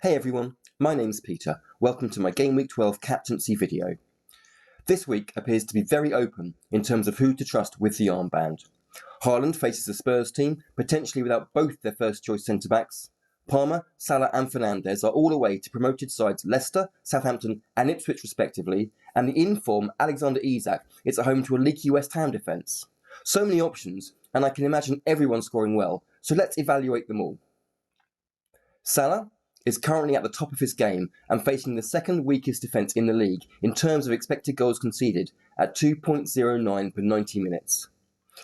Hey everyone, my name's Peter. Welcome to my Game Week 12 captaincy video. This week appears to be very open in terms of who to trust with the armband. Haaland faces a Spurs team, potentially without both their first choice centre-backs. Palmer, Salah and Fernandes are all away to promoted sides Leicester, Southampton and Ipswich respectively, and the in-form Alexander Isak is at home to a leaky West Ham defence. So many options, and I can imagine everyone scoring well, so let's evaluate them all. Salah is currently at the top of his game and facing the second weakest defence in the league in terms of expected goals conceded at 2.09 per 90 minutes.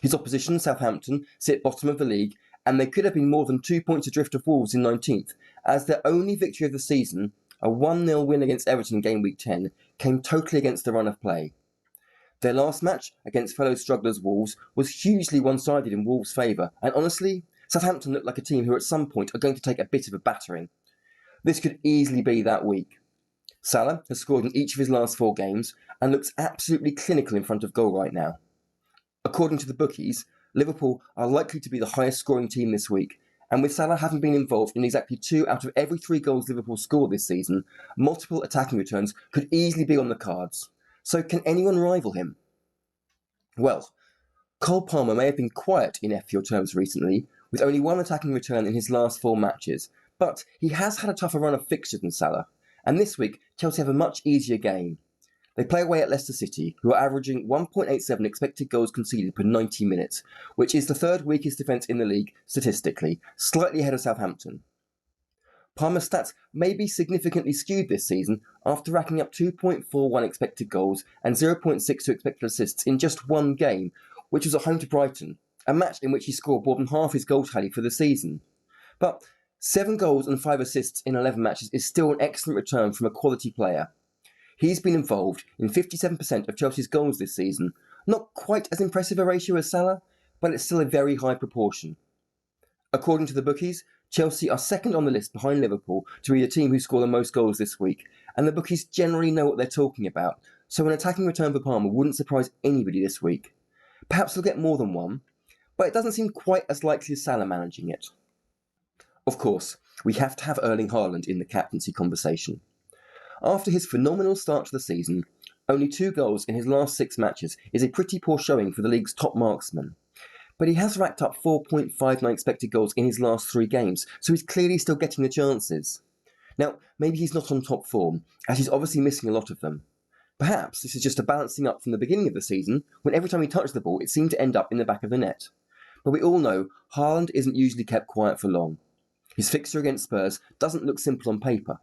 His opposition, Southampton, sit bottom of the league, and they could have been more than 2 points adrift of Wolves in 19th, as their only victory of the season, a 1-0 win against Everton in game week 10, came totally against the run of play. Their last match against fellow strugglers Wolves was hugely one-sided in Wolves' favour, and honestly, Southampton look like a team who at some point are going to take a bit of a battering. This could easily be that week. Salah has scored in each of his last 4 games and looks absolutely clinical in front of goal right now. According to the bookies, Liverpool are likely to be the highest scoring team this week, and with Salah having been involved in exactly 2 out of every 3 goals Liverpool scored this season, multiple attacking returns could easily be on the cards. So can anyone rival him? Well, Cole Palmer may have been quiet in FPL terms recently, with only 1 attacking return in his last 4 matches, but he has had a tougher run of fixtures than Salah, and this week Chelsea have a much easier game. They play away at Leicester City, who are averaging 1.87 expected goals conceded per 90 minutes, which is the 3rd weakest defence in the league statistically, slightly ahead of Southampton. Palmer's stats may be significantly skewed this season after racking up 2.41 expected goals and 0.62 expected assists in just 1 game, which was at home to Brighton, a match in which he scored more than half his goal tally for the season. But 7 goals and 5 assists in 11 matches is still an excellent return from a quality player. He's been involved in 57% of Chelsea's goals this season. Not quite as impressive a ratio as Salah, but it's still a very high proportion. According to the bookies, Chelsea are second on the list behind Liverpool to be the team who score the most goals this week, and the bookies generally know what they're talking about, so an attacking return for Palmer wouldn't surprise anybody this week. Perhaps he'll get more than 1, but it doesn't seem quite as likely as Salah managing it. Of course, we have to have Erling Haaland in the captaincy conversation. After his phenomenal start to the season, only 2 goals in his last 6 matches is a pretty poor showing for the league's top marksman. But he has racked up 4.59 expected goals in his last 3 games, so he's clearly still getting the chances. Now, maybe he's not on top form, as he's obviously missing a lot of them. Perhaps this is just a balancing up from the beginning of the season, when every time he touched the ball it seemed to end up in the back of the net. But we all know Haaland isn't usually kept quiet for long. His fixture against Spurs doesn't look simple on paper.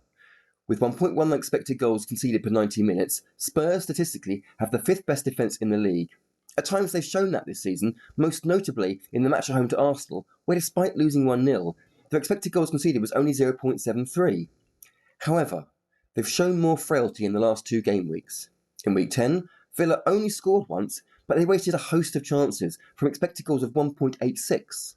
With 1.1 expected goals conceded per 90 minutes, Spurs statistically have the 5th best defence in the league. At times they've shown that this season, most notably in the match at home to Arsenal, where despite losing 1-0, their expected goals conceded was only 0.73. However, they've shown more frailty in the last 2 game weeks. In week 10, Villa only scored once, but they wasted a host of chances from expected goals of 1.86.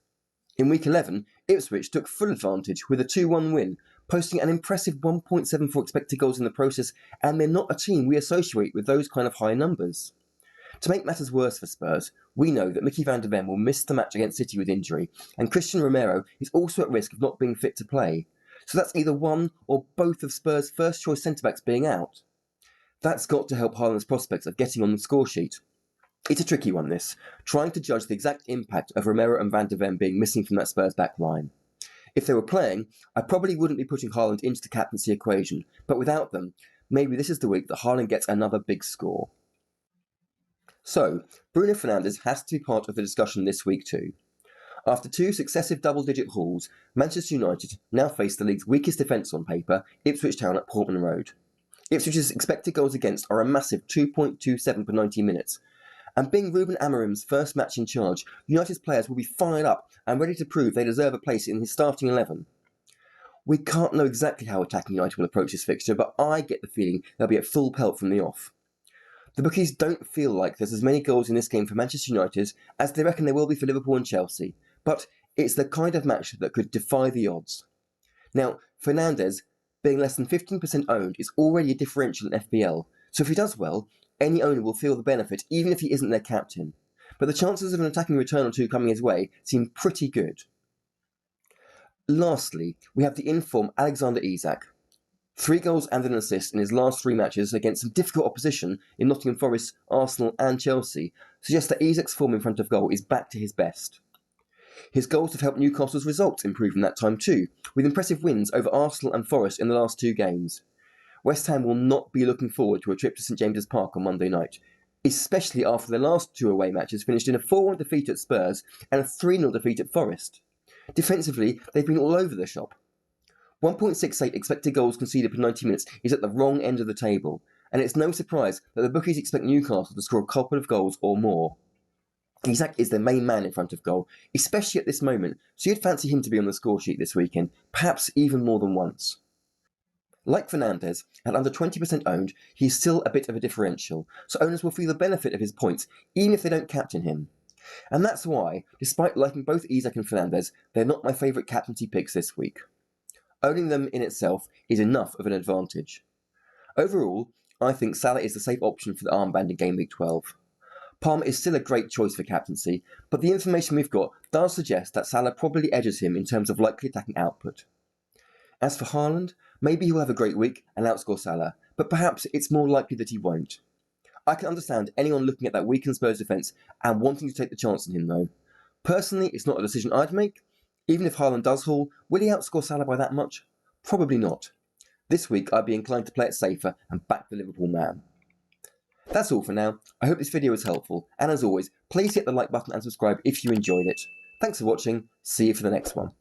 In week 11, Ipswich took full advantage with a 2-1 win, posting an impressive 1.74 expected goals in the process, and they're not a team we associate with those kind of high numbers. To make matters worse for Spurs, we know that Mickey van der Ven will miss the match against City with injury, and Christian Romero is also at risk of not being fit to play. So that's either one or both of Spurs' first choice centre-backs being out. That's got to help Haaland's prospects of getting on the score sheet. It's a tricky one, this, trying to judge the exact impact of Romero and Van der Ven being missing from that Spurs back line. If they were playing, I probably wouldn't be putting Haaland into the captaincy equation, but without them, maybe this is the week that Haaland gets another big score. So, Bruno Fernandes has to be part of the discussion this week too. After 2 successive double-digit hauls, Manchester United now face the league's weakest defence on paper, Ipswich Town at Portman Road. Ipswich's expected goals against are a massive 2.27 per 90 minutes, and being Ruben Amorim's first match in charge, United's players will be fired up and ready to prove they deserve a place in his starting 11. We can't know exactly how attacking United will approach this fixture, but I get the feeling they'll be at full pelt from the off. The bookies don't feel like there's as many goals in this game for Manchester United as they reckon there will be for Liverpool and Chelsea, but it's the kind of match that could defy the odds. Now, Fernandes, being less than 15% owned, is already a differential in FPL, so if he does well, any owner will feel the benefit even if he isn't their captain. But the chances of an attacking return or 2 coming his way seem pretty good. Lastly, we have the in-form Alexander Isak. 3 goals and an assist in his last 3 matches against some difficult opposition in Nottingham Forest, Arsenal and Chelsea suggests that Isak's form in front of goal is back to his best. His goals have helped Newcastle's results improve in that time too, with impressive wins over Arsenal and Forest in the last 2 games. West Ham will not be looking forward to a trip to St James's Park on Monday night, especially after their last 2 away matches finished in a 4-1 defeat at Spurs and a 3-0 defeat at Forest. Defensively, they've been all over the shop. 1.68 expected goals conceded per 90 minutes is at the wrong end of the table, and it's no surprise that the bookies expect Newcastle to score a couple of goals or more. Isak is their main man in front of goal, especially at this moment, so you'd fancy him to be on the score sheet this weekend, perhaps even more than once. Like Fernandes, at under 20% owned, he's still a bit of a differential, so owners will feel the benefit of his points even if they don't captain him. And that's why, despite liking both Isak and Fernandes, they're not my favourite captaincy picks this week. Owning them in itself is enough of an advantage. Overall, I think Salah is the safe option for the armband in Game Week 12. Palmer is still a great choice for captaincy, but the information we've got does suggest that Salah probably edges him in terms of likely attacking output. As for Haaland, maybe he'll have a great week and outscore Salah, but perhaps it's more likely that he won't. I can understand anyone looking at that weakened Spurs defence and wanting to take the chance on him though. Personally, it's not a decision I'd make. Even if Haaland does haul, will he outscore Salah by that much? Probably not. This week I'd be inclined to play it safer and back the Liverpool man. That's all for now. I hope this video was helpful, and as always, please hit the like button and subscribe if you enjoyed it. Thanks for watching, see you for the next one.